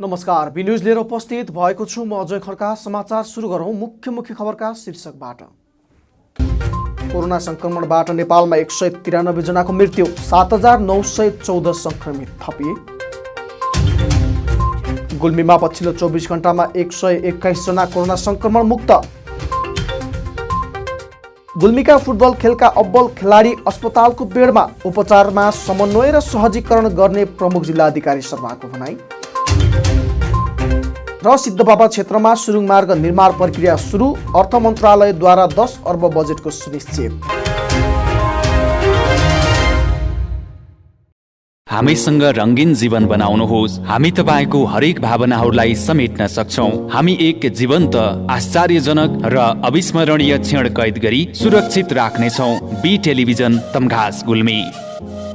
नमस्कार, be news लिएर उपस्थित भएको छु म अजय खड्का। समाचार सुरु गरौँ मुख्य खबरका शीर्षकबाट। कोरोना संक्रमणबाट नेपालमा 193 जनाको मृत्यु, 7914 संक्रमित थपिए। गुल्मीमा पछिल्लो 24 घण्टामा 121 जना कोरोना संक्रमण मुक्त। गुल्मीका फुटबल खेलका अब्बल खेलाडी अस्पतालको बेडमा, उपचारमा समन्वय र सहजीकरण गर्ने प्रमुख जिल्ला अधिकारी शर्माको भनाई। र सिद्धबाबा क्षेत्रमा सुरुङ मार्ग निर्माण प्रक्रिया सुरु, अर्थ मन्त्रालयद्वारा 10 अर्ब बजेटको सुनिश्चित। हामीसँग रंगीन जीवन बनाउनुहोस्। हामी तपाईको हरेक भावनाहरूलाई समेट्न सक्छौं। हामी एक जीवन्त, आश्चर्यजनक र अविस्मरणीय क्षण कैद गरी सुरक्षित राख्नेछौं। B television, Tamghas, Gulmi.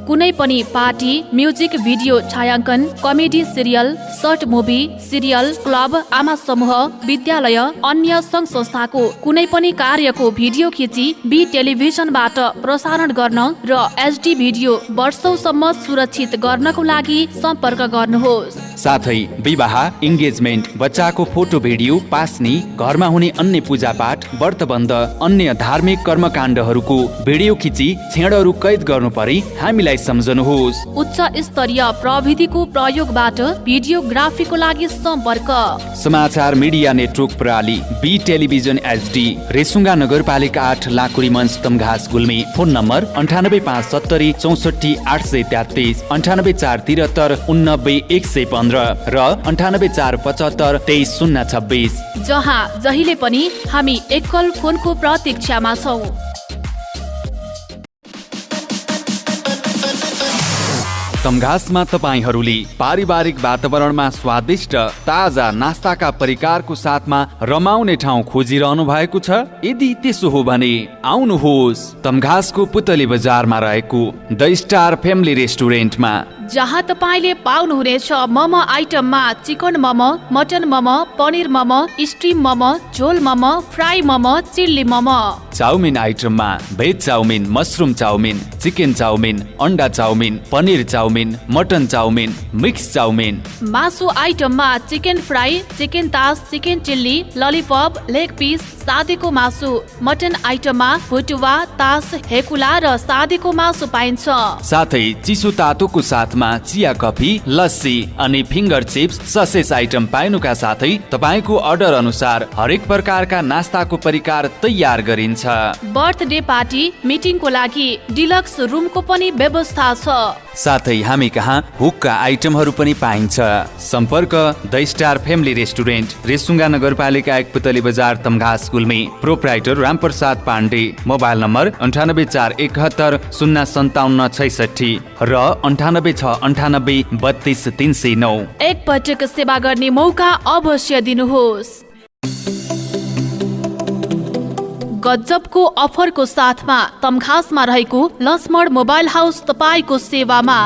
कुनै पनि पार्टी, म्युजिक भिडियो छायाङ्कन, comedy serial, short movie, serial, club, आमा समूह, विद्यालय, अन्य सङ्घ संस्थाको कुनै पनि कार्यको भिडियो खिची बी टेलिभिजनबाट प्रसारण गर्न र एचडी भिडियो वर्षौसम्म सुरक्षित गर्नको लागि सम्पर्क गर्नुहोस्। साथै विवाह, इन्गेजमेन्ट, बच्चाको फोटो भिडियो, पास्नी, घरमा हुने अन्य पूजापाठ, व्रतबन्ध, अन्य धार्मिक कर्मकाण्डहरूको भिडियो खिची क्षणहरू कैद गर्नु परे हामीलाई सम्झनुहोस्। उच्च स्तरीय प्रविधिको प्रयोगबाट भिडियोग्राफीको लागि सम्पर्क। समाचार मीडिया नेटवर्क प्रणाली, बी टेलिभिजन एचडी, रेसुङ्गा नगरपालिका 8, लाकुरी मञ्च, तमघास, गुल्मी। फोन नम्बर 9857 64 833, 98473 89 115 र 98475 23026, जहाँ जहिले पनि हामी एकल फोनको प्रतीक्षामा छौं। तमघासमा तपाईहरूले पारिवारिक वातावरणमा स्वादिष्ट ताजा नास्ताका परिकारको साथमा रमाउने ठाउँ खोजिरहनु भएको छ? यदि त्यसो हो भने आउनुहोस् तमघासको पुतली बजारमा रहेको द स्टार फ्यामिली रेस्टुरेन्टमा, जहाँ तपाईँले पाउनुहुनेछ मोमो आइटममा chicken momo, mutton momo, paneer momo, steam momo, झोल momo, fry momo, chilli momo. Chow mein आइटममा veg chow mein, mushroom chow mein, chicken chow mein, अन्डा chow mein, paneer chow mein, mutton chow mein, mix chow mein. मासु आइटममा चिकन फ्राई, चिकन तास, chicken chilli, lollipop, leg piece, सादीको मासु। मटन आइटममा भुटुवा, तास, हेकुला र सादीको मासु पाइन्छ। साथै चिसो तातोको साथमा चिया, कफी, लस्सी अनि फिङ्गर चिप्स, ससेज आइटम पाइनुका साथै तपाईको अर्डर अनुसार हरेक प्रकारका नास्ताको परिकार तयार गरिन्छ। बर्थडे पार्टी, मिटिङको लागि डिलक्स रुमको पनि व्यवस्था छ। साथै हामी कहाँ हुक्का आइटमहरू पनि पाइन्छ। सम्पर्क the star family restaurant, Resunga नगरपालिका 1, Putali Bazar, Tamghas, Gulmi. Proprietor Ramprasad Pandey. Mobile number 98471 057 66 र 98698 32 309। एक पटक सेवा गर्ने मौका अवश्य दिनुहोस्। गजबको अफरको साथमा तमघासमा रहेको लक्ष्मण मोबाइल हाउस तपाईको सेवामा।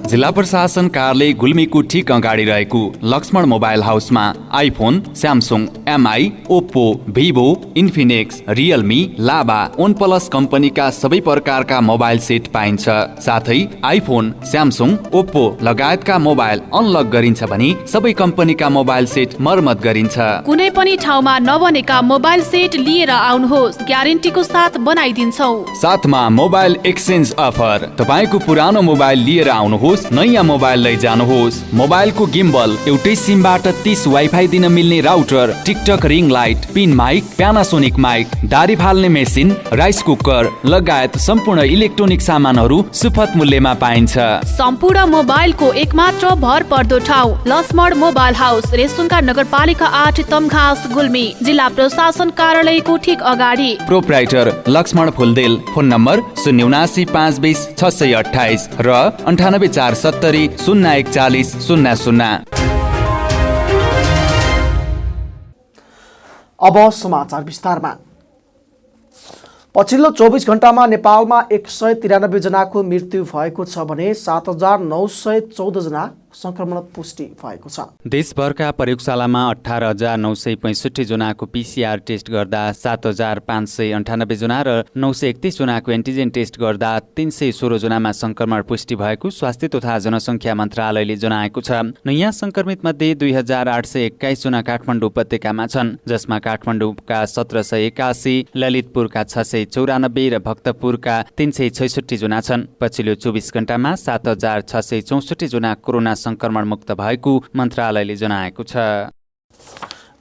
जिल्ला प्रशासन कार्यालय गुल्मीको ठिक अगाडि रहेको लक्ष्मण मोबाइल हाउसमा iPhone, Samsung, Mi, Oppo, Vivo, Infinix, Realme, Lava, OnePlus कम्पनीका सबै प्रकारका मोबाइल सेट पाइन्छ। साथै आइफोन, स्यामसुङ, ओप्पो लगायतका मोबाइल अनलक गरिन्छ भने सबै कम्पनीका मोबाइल सेट मर्मत गरिन्छ। कुनै पनि ठाउँमा नबनेका मोबाइल सेट लिएर आउनुहोस्, ग्यारेन्टीको साथ बनाइदिन्छौ। साथमा मोबाइल एक्सचेन्ज अफर। तपाईको पुरानो मोबाइल लिएर आउनुहोस्, नयाँ मोबाइल लैजानुहोस्। मोबाइलको गिम्बल, एउटै सिमबाट 30 वाइफाई दिन मिल्ने router, TikTok ring light, pin mic, Panasonic mic, दारी फाल्ने मेसिन, राइस कुकर लगायत सम्पूर्ण इलेक्ट्रोनिक सामानहरू सुपथ मूल्यमा पाइन्छ। सम्पूर्ण मोबाइलको एकमात्र भर पर्दो ठाउँ लक्ष्मण मोबाइल हाउस, रेसुङ्गा नगरपालिका 8, तमघास, गुल्मी। जिल्ला प्रशासन कार्यालयको ठिक अगाडि। Proprietor Laxman Phuldel. Phone number 079 520 628 र 98 470 041 00। अब समाचार विस्तारमा। पछिल्लो 24 घण्टामा नेपालमा 193 जनाको मृत्यु भएको छ भने 7914 जना संक्रमण पुष्टि भएको छ। देशभरका प्रयोगशालामा 18,965 जनाको PCR टेस्ट गर्दा 7,598 जना र 931 जनाको एन्टिजेन टेस्ट गर्दा 316 जनामा संक्रमण पुष्टि भएको स्वास्थ्य तथा जनसङ्ख्या मन्त्रालयले जनाएको छ। नयाँ संक्रमित मध्ये 2,821 जना काठमाडौँ उपत्यकामा छन्, जसमा काठमाडौँका 1,781, ललितपुरका 694 र भक्तपुरका 366 जना छन्। पछिल्लो 24 घण्टामा 7,664 जना कोरोना संक्रमण मुक्त भएको मन्त्रालयले जनाएको छ।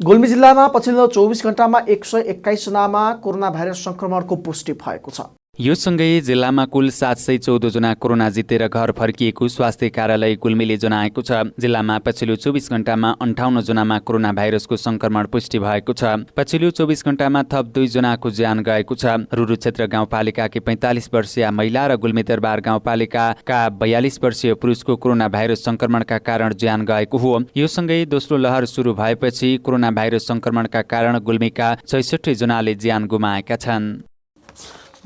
गुल्मी जिल्लामा पछिल्लो 24 घण्टामा 121 जनामा कोरोना भाइरस संक्रमणको पुष्टि भएको छ। यो सँगै जिल्लामा कुल 714 जना कोरोना जितेर घर फर्किएको स्वास्थ्य कार्यालय गुल्मीले जनाएको छ। जिल्लामा पछिल्लो 24 घण्टामा 58 जनामा कोरोना भाइरसको संक्रमण पुष्टि भएको छ। पछिल्लो 24 घण्टामा थप 2 जनाको ज्यान गएको छ। रुरु क्षेत्र गाउँपालिकाकी 45 वर्षीय महिला र गुल्मी दरबार गाउँपालिकाका 42 वर्षीय पुरुषको कोरोना भाइरस संक्रमणका कारण ज्यान गएको हो। यो सँगै दोस्रो लहर सुरु भएपछि कोरोना भाइरस संक्रमणका कारण गुल्मीका 66 जनाले ज्यान गुमाएका छन्।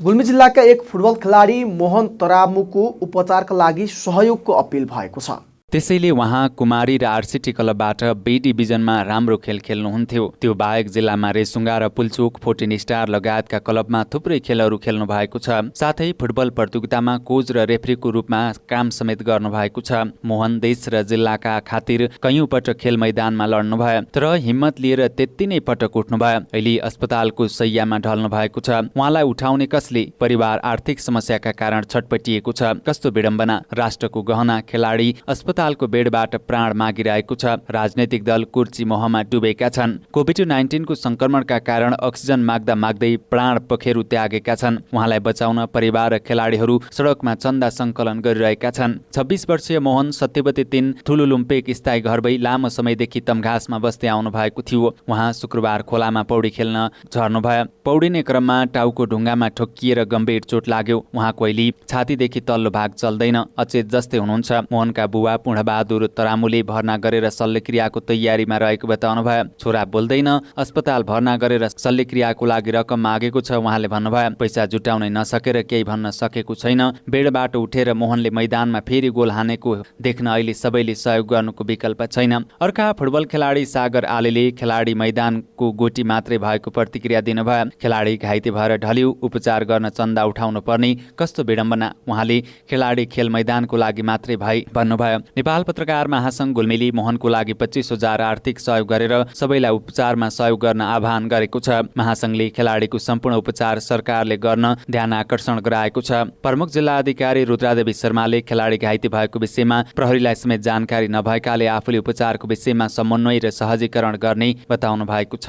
गुल्मी जिल्लाका एक फुटबल खेलाडी मोहन तरामुको उपचारका लागि सहयोगको अपिल भएको छ। त्यसैले उहाँ कुमारी र आरसिटी क्लबबाट बी डिभिजनमा राम्रो खेल खेल्नुहुन्थ्यो। त्यो बाहेक जिल्लामा रेसुङ्गा र पुल्चोक, 14 स्टार लगायतका क्लबमा थुप्रै खेलहरू खेल्नु भएको छ। साथै फुटबल प्रतियोगितामा कोच र रेफ्रीको रूपमा काम समेत गर्नुभएको छ। मोहन देश र जिल्लाका खातिर कैयौं पटक खेल मैदानमा लड्नु भयो, तर हिम्मत लिएर त्यति नै पटक उठ्नु भयो। अहिले अस्पतालको शैय्यामा ढल्नु भएको छ। उहाँलाई उठाउने कसले? परिवार आर्थिक समस्याका कारण छटपटिएको छ। कस्तो विडम्बना! राष्ट्रको गहना खेलाडी अस्पतालको बेडबाट प्राण मागिरहेको छ। राजनैतिक दल कुर्ची मोहमा डुबेका छन्। कोभिड-19 को संक्रमणका कारण अक्सिजन माग्दा माग्दै प्राण पखेरु त्यागेका छन्। उहाँलाई बचाउन परिवार र खेलाडीहरू सडकमा चन्दा संकलन गरिरहेका छन्। 26 वर्षीय मोहन सत्यवती 3 ठुलुलुम्पेक स्थायी घर भई लामो समयदेखि तमघासमा बस्दै आउनु भएको थियो। उहाँ शुक्रबार खोलामा पौडी खेल्न झर्नुभयो। पौडिने क्रममा टाउको ढुङ्गामा ठोक्किएर गम्भीर चोट लाग्यो। उहाँको अहिले छातीदेखि तल्लो भाग चल्दैन, अचेत जस्तै हुनुहुन्छ। मोहनका बुबा पूर्णबहादुर तरामुले भर्ना गरेर शल्यक्रियाको तयारीमा रहेको बताउनुभयो। छोरा बोल्दैन, अस्पताल भर्ना गरेर शल्यक्रियाको लागि रकम मागेको छ। उहाँले भन्नुभयो, पैसा जुटाउन नसकेर केही भन्न सकेको छैन। बेडबाट उठेर मोहनले मैदानमा फेरि गोल हानेको देख्न अहिले सबैले सहयोग गर्नुको विकल्प छैन। अर्का फुटबल खेलाडी सागर आलेले खेलाडी मैदानको गोटी मात्रै भएको प्रतिक्रिया दिनुभयो। खेलाडी घाइते भएर ढल्यो, उपचार गर्न चन्दा उठाउनु पर्ने, कस्तो विडम्बना! उहाँले खेलाडी खेल मैदानको लागि मात्रै भई भन्नुभयो। नेपाल पत्रकार महासंघ गुल्मीले मोहनको लागि 25,000 आर्थिक सहयोग गरेर सबैलाई उपचारमा सहयोग गर्न आह्वान गरेको छ। महासंघले खेलाडीको सम्पूर्ण उपचार सरकारले गर्न ध्यान आकर्षण गराएको छ। प्रमुख जिल्ला अधिकारी रुद्रादेवी शर्माले खेलाडी घाइते भएको विषयमा प्रहरीलाई समेत जानकारी नभएकाले आफूले उपचारको विषयमा समन्वय र सहजीकरण गर्ने बताउनु भएको छ।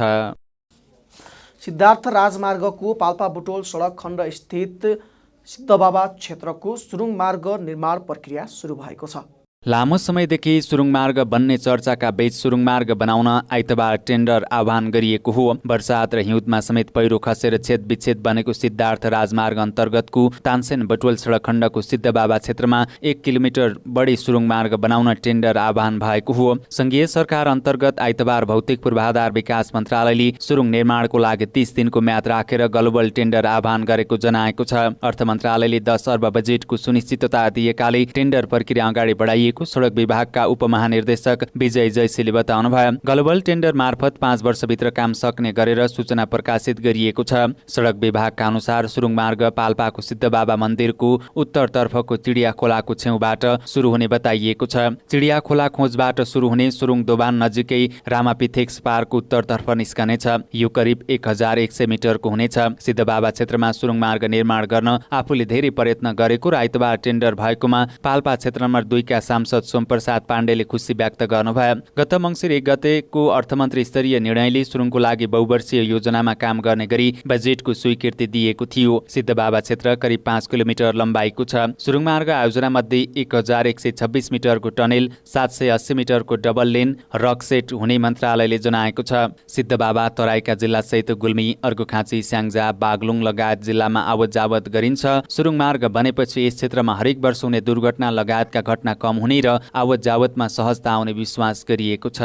सिद्धार्थ राजमार्गको पाल्पा बुटोल सडक खण्ड स्थित सिद्धबाबा क्षेत्रको सुरुङ मार्ग निर्माण प्रक्रिया सुरु भएको छ। लामो समयदेखि सुरुङ मार्ग बन्ने चर्चाका बीच सुरुङ मार्ग बनाउन आइतबार टेन्डर आह्वान गरिएको हो। वर्षात र हिउँदमा समेत पहिरो खसेर छेद विच्छेद बनेको सिद्धार्थ राजमार्ग अन्तर्गतको तानसेन बटुल सडक खण्डको सिद्धबाबा क्षेत्रमा 1 किलोमिटर बढी सुरुङ मार्ग बनाउन टेन्डर आह्वान भएको हो। संघीय सरकार अन्तर्गत आइतबार भौतिक पूर्वाधार विकास मन्त्रालयले सुरुङ निर्माणको लागि 30 दिनको म्याद राखेर ग्लोबल टेन्डर आह्वान गरेको जनाएको छ। अर्थ मन्त्रालयले 10 अर्ब बजेटको सुनिश्चितता दिएकाले टेन्डर प्रक्रिया अगाडि बढाइएको सडक विभागका उपमहानिर्देशक विजय जयसीले बताउनुभयो। ग्लोबल टेन्डर मार्फत 5 वर्षभित्र काम सक्ने गरेर सूचना प्रकाशित गरिएको छ। सडक विभागका अनुसार सुरुङ मार्ग पाल्पाको सिद्धबाबा मन्दिरको उत्तरतर्फको चिडिया खोलाको छेउबाट सुरु हुने बताइएको छ। चिडिया खोला खोजबाट सुरु हुने सुरुङ दोबान नजिकै रामापिथेक्स पार्क उत्तरतर्फ निस्कनेछ। यो करिब 1100 मिटरको हुनेछ। सिद्धबाबा क्षेत्रमा सुरुङ मार्ग निर्माण गर्न आफूले धेरै प्रयत्न गरेको र आइतबार टेन्डर भएकोमा पाल्पा क्षेत्र नम्बर 2 का सांसद सोमप्रसाद पाण्डेले खुसी व्यक्त गर्नुभयो। गत मङ्सिर 1 गतेको अर्थमन्त्री स्तरीय निर्णयले सुरुङको लागि बहुवर्षीय योजनामा काम गर्ने गरी बजेटको स्वीकृति दिएको थियो। सिद्धबाबा क्षेत्र करिब 5 किलोमिटर लम्बाइको छ। सुरुङ मार्ग आयोजना मध्ये 1126 मिटरको टनेल, 780 मिटरको डबल लेन, रकसेट हुने मन्त्रालयले जनाएको छ। सिद्धबाबा तराईका जिल्लासहित गुल्मी, अर्घाखाँची, स्याङ्जा, बागलुङ लगायत जिल्लामा आवत जावत गरिन्छ। सुरुङ मार्ग बनेपछि यस क्षेत्रमा हरेक वर्ष हुने दुर्घटना लगायतका घटना कम हुने र आवत जावतमा सहजता आउने विश्वास गरिएको छ।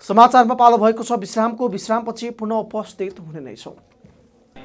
समाचारमा पालो भएको छ विश्रामको। विश्रामपछि पुनः उपस्थित हुने नै छौँ।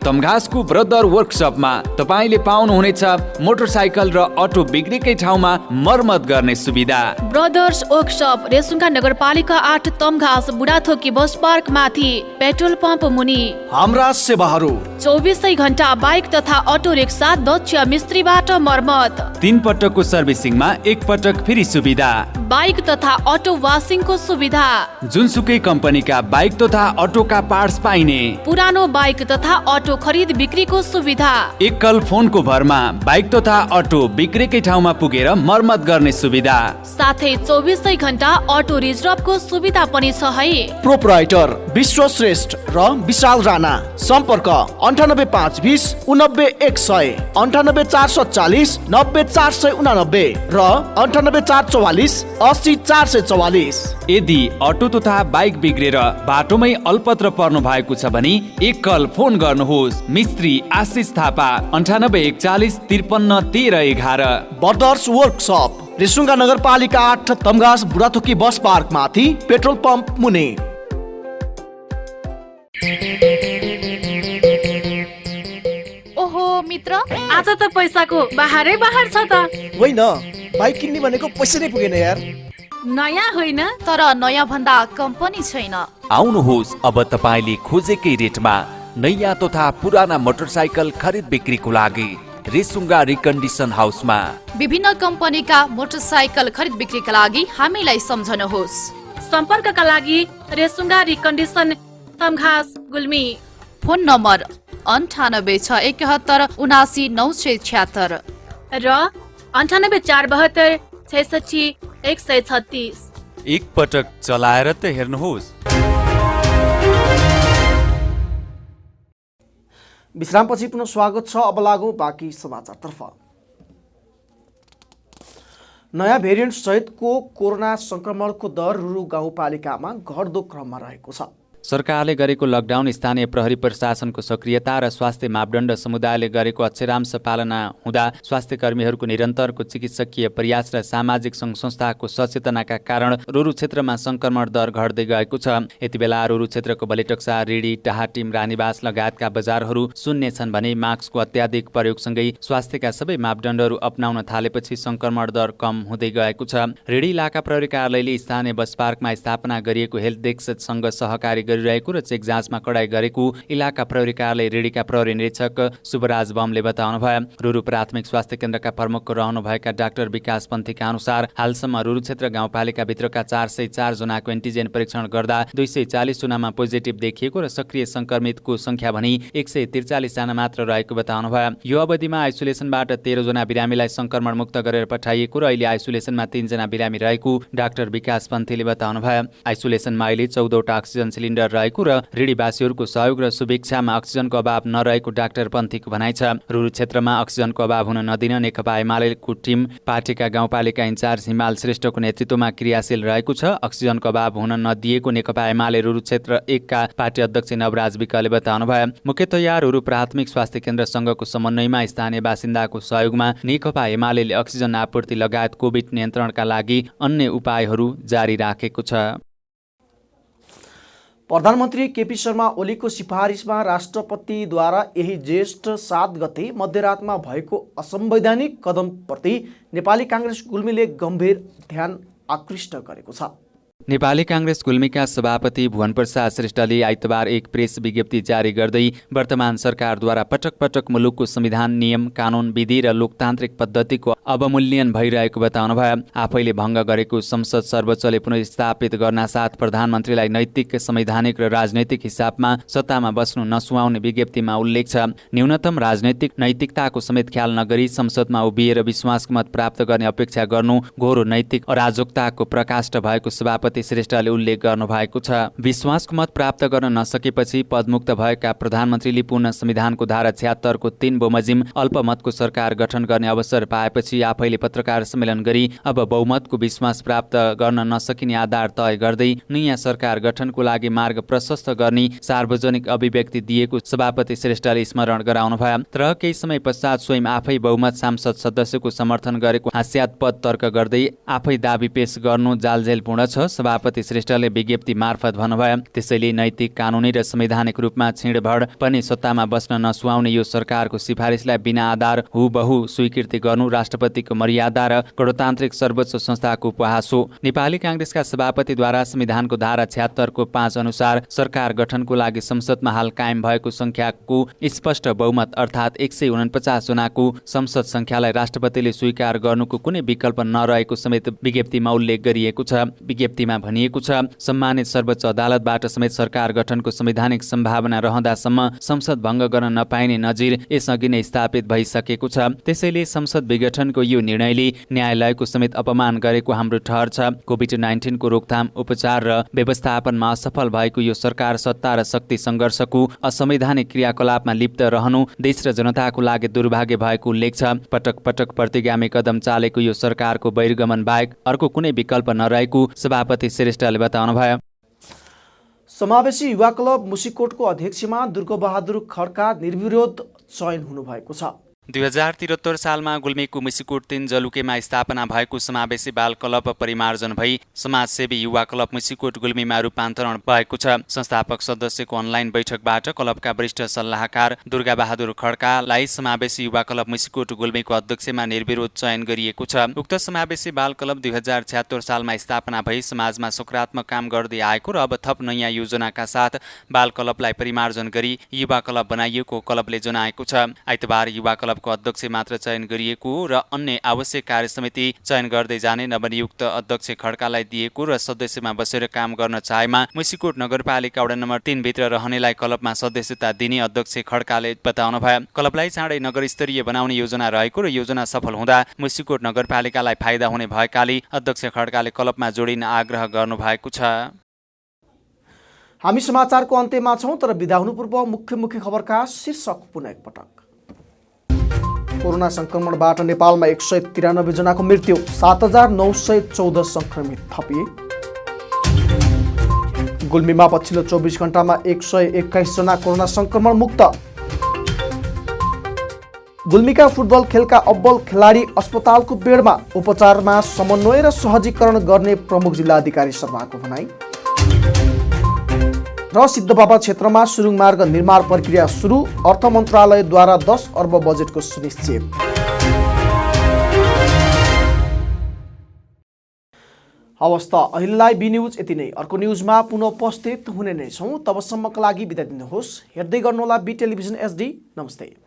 तमघासको ब्रदर वर्कसपमा तपाईँले पाउनुहुनेछ मोटरसाइकल र अटो बिग्रेकै ठाउँमा मर्मत गर्ने सुविधा। ब्रदर्स वर्कसप रेसुङ्गा नगरपालिका 8 तमघास बुढाथोकी बस पार्क माथि पेट्रोल पम्प मुनि। हाम्रा सेवाहरू 24 घण्टा बाइक तथा अटो रिक्सा दक्ष मिस्त्रीबाट मर्मत। 3 पटकको सर्भिसिङमा 1 पटक फ्री सुविधा। बाइक तथा अटो वासिङको सुविधा। जुनसुकै कम्पनीका बाइक तथा अटोका पार्ट्स पाइने। पुरानो बाइक तथा अटो खरिद बिक्रीको सुविधा। एकल फोनको भरमा बाइक तथा अटो बिग्रेकै ठाउँमा पुगेर मर्मत गर्ने सुविधा। साथै 24 घण्टा अटो रिजर्भको सुविधा पनि छ है। प्रोपराइटर विश्वश्रेष्ठ र विशाल राणा। सम्पर्क 98520 99100, 98440 90489 र 98444 80444। यदि अटो तथा बाइक बिग्रेर बाटोमै अल्पत्र पर्नु भएको छ भने एकल फोन गर्नुहोस्। मिस्त्री आशिष थापा 9841 53 13 11। ब्रदर्स वर्कसप रेसुङ्गा नगरपालिका 8 तमघास बुढाथोकी बस पार्क माथि पेट्रोल पम्प मुनि। ओहो मित्र, आज त पैसाको बाहरै बाहर छ त। होइन, बाइक किन्ने भनेको पैसा नै पुगेन यार। नयाँ होइन तर नयाँ भन्दा कम्पनी छैन। आउनुहोस्, अब तपाईँले खोजेकै रेटमा नयाँ तथा पुराना मोटरसाइकल खरिद बिक्रीको लागि रेसुङ्गा रिकन्डिसन हाउसमा। विभिन्न कम्पनीका मोटरसाइकल खरिद बिक्रीका लागि हामीलाई सम्झनुहोस्। सम्पर्कका लागि Resunga recondition Tamghas Gulmi. Phone number 9861 79976 र 9842 66 136। एक पटक चलाएर त हेर्नुहोस्। विश्रामपछि पुनः स्वागत छ। अब लागौँ बाँकी समाचारतर्फ। नयाँ भेरिएन्ट सहितको कोरोना संक्रमणको दर रुरु गाउँपालिकामा घट्दो क्रममा रहेको छ। सरकारले गरेको लकडाउन, स्थानीय प्रहरी प्रशासनको सक्रियता र स्वास्थ्य मापदण्ड, समुदायले गरेको अक्षरांश पालना हुँदा स्वास्थ्य कर्मीहरूको निरन्तरको चिकित्सकीय प्रयास र सामाजिक सङ्घ संस्थाको सचेतनाका कारण रुरु क्षेत्रमा संक्रमण दर घट्दै गएको छ। यति बेला रुरु क्षेत्रको बलेटक्सा, रिडी, टाहाटिम, रानीबास लगायतका बजारहरू शून्य छन् भने मास्कको अत्याधिक प्रयोगसँगै स्वास्थ्यका सबै मापदण्डहरू अपनाउन थालेपछि संक्रमण दर कम हुँदै गएको छ। रिडी इलाका प्रहरी कार्यालयले स्थानीय बस पार्कमा स्थापना गरिएको हेल्थ डेस्कसँग सहकारी गरिरहेको र चेक जाँचमा कडाई गरेको इलाका प्रहरी कार्यालय रिडीका प्रहरी निरीक्षक शुभराज बमले बताउनुभयो। रुरु प्राथमिक स्वास्थ्य केन्द्रका प्रमुख रहनुभएका डाक्टर विकास पन्थीका अनुसार हालसम्म रुरु क्षेत्र गाउँपालिका भित्रका 404 जनाको एन्टिजेन परीक्षण गर्दा 240 जनामा पोजिटिभ देखिएको र सक्रिय संक्रमितको संख्या भनी 143 जना मात्र रहेको बताउनुभयो। यो अवधिमा आइसोलेसनबाट 13 जना बिरामीलाई संक्रमण मुक्त गरेर पठाइएको र अहिले आइसोलेसनमा 3 जना बिरामी रहेको डाक्टर विकास पन्थीले बताउनुभयो। आइसोलेसनमा अहिले 14 वटा अक्सिजन सिलिन्डर रहेको र रिडीवासीहरूको सहयोग र शुभेच्छामा अक्सिजनको अभाव नरहेको डाक्टर पन्थीको भनाइ छ। रुरु क्षेत्रमा अक्सिजनको अभाव हुन नदिन नेकपा एमालेको टिम पार्टीका गाउँपालिका इन्चार्ज हिमाल श्रेष्ठको नेतृत्वमा क्रियाशील रहेको छ। अक्सिजनको अभाव हुन नदिएको नेकपा एमाले रुरु क्षेत्र 1 का पार्टी अध्यक्ष नवराज विकले बताउनुभयो। मुख्यतया रुरु प्राथमिक स्वास्थ्य केन्द्रसँगको समन्वयमा स्थानीय बासिन्दाको सहयोगमा नेकपा एमाले अक्सिजन आपूर्ति लगायत कोभिड नियन्त्रणका लागि अन्य उपायहरू जारी राखेको छ। प्रधानमन्त्री केपी शर्मा ओलीको सिफारिसमा राष्ट्रपतिद्वारा यही ज्येष्ठ 7 गते मध्यरातमा भएको असंवैधानिक कदमप्रति नेपाली काङ्ग्रेस गुल्मीले गम्भीर ध्यान आकृष्ट गरेको छ। नेपाली काङ्ग्रेस गुल्मीका सभापति भुवन प्रसाद श्रेष्ठले आइतबार एक प्रेस विज्ञप्ति जारी गर्दै वर्तमान सरकारद्वारा पटक पटक मुलुकको संविधान, नियम, कानुन, विधि र लोकतान्त्रिक पद्धतिको अवमूल्यन भइरहेको बताउनुभयो। आफैले भङ्ग गरेको संसद सर्वोच्चले पुनर्स्थापित गर्नासाथ प्रधानमन्त्रीलाई नैतिक, संवैधानिक र राजनैतिक हिसाबमा सत्तामा बस्नु नसुहाउने विज्ञप्तिमा उल्लेख छ। न्यूनतम राजनैतिक नैतिकताको समेत ख्याल नगरी संसदमा उभिएर विश्वासको मत प्राप्त गर्ने अपेक्षा गर्नु घोर नैतिक अराजकताको प्रकाष्ठ भएको सभापति श्रेष्ठले उल्लेख गर्नु भएको छ। विश्वासको मत प्राप्त गर्न नसकेपछि पदमुक्त भएका प्रधानमन्त्रीले पुनः संविधानको धारा 76 को 3 बमोजिम अल्पमतको सरकार गठन गर्ने अवसर पाएपछि आफैले पत्रकार सम्मेलन गरी अब बहुमतको विश्वास प्राप्त गर्न नसकिने आधार तय गर्दै नयाँ सरकार गठनको लागि मार्ग प्रशस्त गर्ने सार्वजनिक अभिव्यक्ति दिएको सभापति श्रेष्ठले स्मरण गराउनुभयो। तर केही समय पश्चात स्वयं आफै बहुमत सांसद सदस्यको समर्थन गरेको हास्यास्पद तर्क गर्दै आफै दाबी पेश गर्नु जालझेलपूर्ण छ। सभापति श्रेष्ठले विज्ञप्ति मार्फत भन्नुभयो। त्यसैले नैतिक, कानुनी र संवैधानिक रूपमा छिडभड पनि सत्तामा बस्न नसुहाउने यो सरकारको सिफारिसलाई बिना आधार हुबहु स्वीकृति गर्नु राष्ट्रपतिको मर्यादा र गणतान्त्रिक सर्वोच्च संस्थाको उपहास हो। नेपाली कांग्रेसका सभापतिद्वारा संविधानको धारा 76 को 5 अनुसार सरकार गठनको लागि संसदमा हाल कायम भएको संख्याको स्पष्ट बहुमत अर्थात् 149 जनाको संसद संख्यालाई राष्ट्रपतिले स्वीकार गर्नुको कुनै विकल्प नरहेको समेत विज्ञप्तिमा उल्लेख गरिएको छ। विज्ञप्तिमा भनिएको छ, सम्मानित सर्वोच्च अदालतबाट समेत सरकार गठनको संवैधानिक सम्भावना रहँदासम्म संसद भङ्ग गर्न नपाइने नजिर यसअघि नै स्थापित भइसकेको छ। त्यसैले संसद विघटनको यो निर्णयले न्यायालयको समेत अपमान गरेको हाम्रो ठहर छ। कोभिड-19 को रोकथाम, उपचार र व्यवस्थापनमा असफल भएको यो सरकार सत्ता र शक्ति सङ्घर्षको असंवैधानिक क्रियाकलापमा लिप्त रहनु देश र जनताको लागि दुर्भाग्य भएको उल्लेख छ। पटक पटक प्रतिगामी कदम चालेको यो सरकारको बहिर्गमन बाहेक अर्को कुनै विकल्प नरहेको सभापति श्रेष्ठले बताउनुभयो। समावेशी युवा क्लब मुसिकोटको अध्यक्षमा दुर्गबहादुर खड्का निर्विरोध चयन हुनुभएको छ। 2073 सालमा गुल्मीको मुसिकोट 3 जलुकेमा स्थापना भएको समावेशी बाल क्लब परिमार्जन भई समाजसेवी युवा क्लब मुसिकोट गुल्मीमा रूपान्तरण भएको छ। संस्थापक सदस्यको अनलाइन बैठकबाट क्लबका वरिष्ठ सल्लाहकार दुर्गाबहादुर खड्कालाई समावेशी युवा क्लब मुसिकोट गुल्मीको अध्यक्षमा निर्विरोध चयन गरिएको छ। उक्त समावेशी बाल क्लब 2076 सालमा स्थापना भई समाजमा सकारात्मक काम गर्दै आएको र अब थप नयाँ योजनाका साथ बाल क्लबलाई परिमार्जन गरी युवा क्लब बनाइएको क्लबले जनाएको छ। आइतबार युवा क्लब को अध्यक्ष मात्र चयन गरिएको र अन्य आवश्यक कार्य समिति चयन गर्दै जाने नवनियुक्त अध्यक्ष खड्कालाई दिएको र सदस्यमा बसेर काम गर्न चाहेमा मुसिकोट नगरपालिका वडा नम्बर 3 भित्र रहनेलाई क्लबमा सदस्यता दिने अध्यक्ष खड्काले बताउनुभयो। क्लबलाई चाँडै नगरस्तरीय बनाउने योजना रहेको र योजना सफल हुँदा मुसिकोट नगरपालिकालाई फाइदा हुने भएकाले अध्यक्ष खड्काले क्लबमा जोडिन आग्रह गर्नुभएको छ। हामी समाचारको अन्त्यमा छौं, तर बिदा हुनु पूर्व मुख्य खबरका शीर्षक पुनः एकपटक। कोरोना संक्रमणबाट नेपालमा 193 जनाको मृत्यु, 7914 संक्रमित थपिए। गुल्मीमा पछिल्लो 24 घण्टामा 121 जना कोरोना संक्रमण मुक्त। गुल्मीका फुटबल खेलका अब्बल खेलाडी अस्पतालको बेडमा, उपचारमा समन्वय र सहजीकरण गर्ने प्रमुख जिल्ला अधिकारी शर्माको भनाई। र सिद्धबाबा क्षेत्रमा सुरुङ मार्ग निर्माण प्रक्रिया सुरु, अर्थ मन्त्रालयद्वारा 10 अर्ब बजेटको सुनिश्चित। हवस् त अहिलेलाई बी न्युज यति नै। अर्को न्युजमा पुनः उपस्थित हुने नै छौँ। तबसम्मका लागि बिदा दिनुहोस्। हेर्दै गर्नुहोला बी टेलिभिजन एचडी। नमस्ते।